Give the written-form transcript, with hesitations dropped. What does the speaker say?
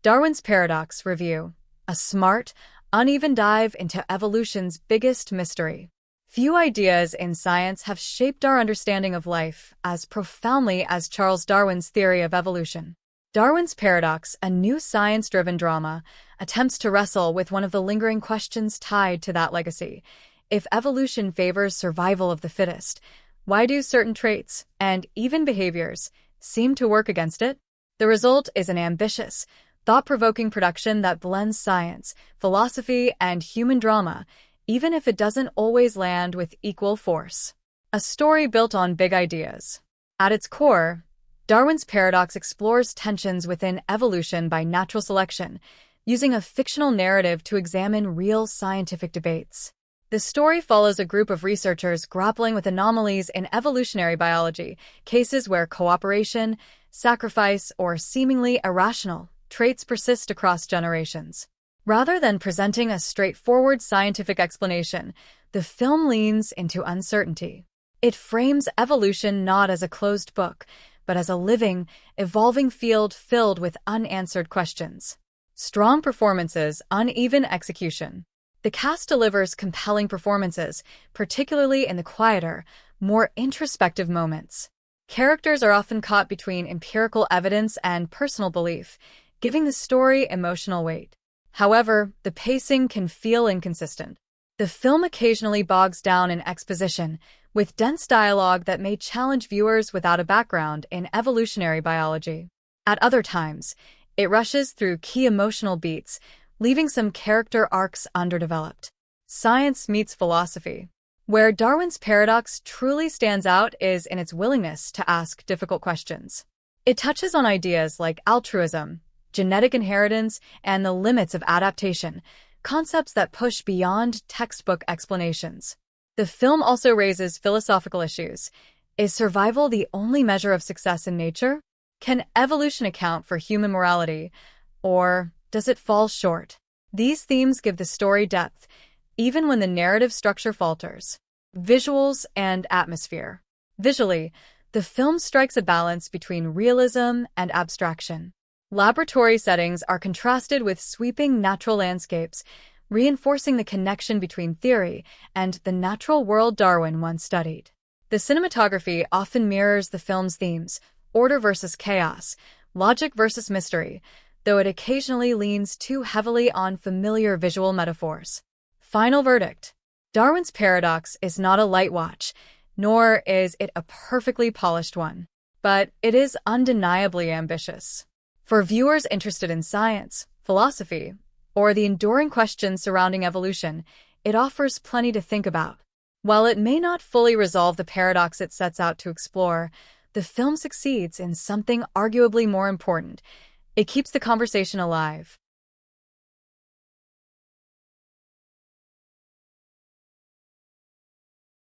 Darwin's Paradox Review, a smart, uneven dive into evolution's biggest mystery. Few ideas in science have shaped our understanding of life as profoundly as Charles Darwin's theory of evolution. Darwin's Paradox, a new science-driven drama, attempts to wrestle with one of the lingering questions tied to that legacy. If evolution favors survival of the fittest, why do certain traits, and even behaviors, seem to work against it? The result is an ambitious, thought-provoking production that blends science, philosophy, and human drama, even if it doesn't always land with equal force. A story built on big ideas. At its core, Darwin's Paradox explores tensions within evolution by natural selection, using a fictional narrative to examine real scientific debates. The story follows a group of researchers grappling with anomalies in evolutionary biology, cases where cooperation, sacrifice, or seemingly irrational traits persist across generations. Rather than presenting a straightforward scientific explanation, the film leans into uncertainty. It frames evolution not as a closed book, but as a living, evolving field filled with unanswered questions. Strong performances, uneven execution. The cast delivers compelling performances, particularly in the quieter, more introspective moments. Characters are often caught between empirical evidence and personal belief, giving the story emotional weight. However, the pacing can feel inconsistent. The film occasionally bogs down in exposition, with dense dialogue that may challenge viewers without a background in evolutionary biology. At other times, it rushes through key emotional beats, leaving some character arcs underdeveloped. Science meets philosophy. Where Darwin's Paradox truly stands out is in its willingness to ask difficult questions. It touches on ideas like altruism, genetic inheritance, and the limits of adaptation, concepts that push beyond textbook explanations. The film also raises philosophical issues. Is survival the only measure of success in nature? Can evolution account for human morality, or does it fall short? These themes give the story depth, even when the narrative structure falters. Visuals and atmosphere. Visually, the film strikes a balance between realism and abstraction. Laboratory settings are contrasted with sweeping natural landscapes, reinforcing the connection between theory and the natural world Darwin once studied. The cinematography often mirrors the film's themes: order versus chaos, logic versus mystery, though it occasionally leans too heavily on familiar visual metaphors. Final verdict. Darwin's Paradox is not a light watch, nor is it a perfectly polished one, but it is undeniably ambitious. For viewers interested in science, philosophy, or the enduring questions surrounding evolution, it offers plenty to think about. While it may not fully resolve the paradox it sets out to explore, the film succeeds in something arguably more important. It keeps the conversation alive.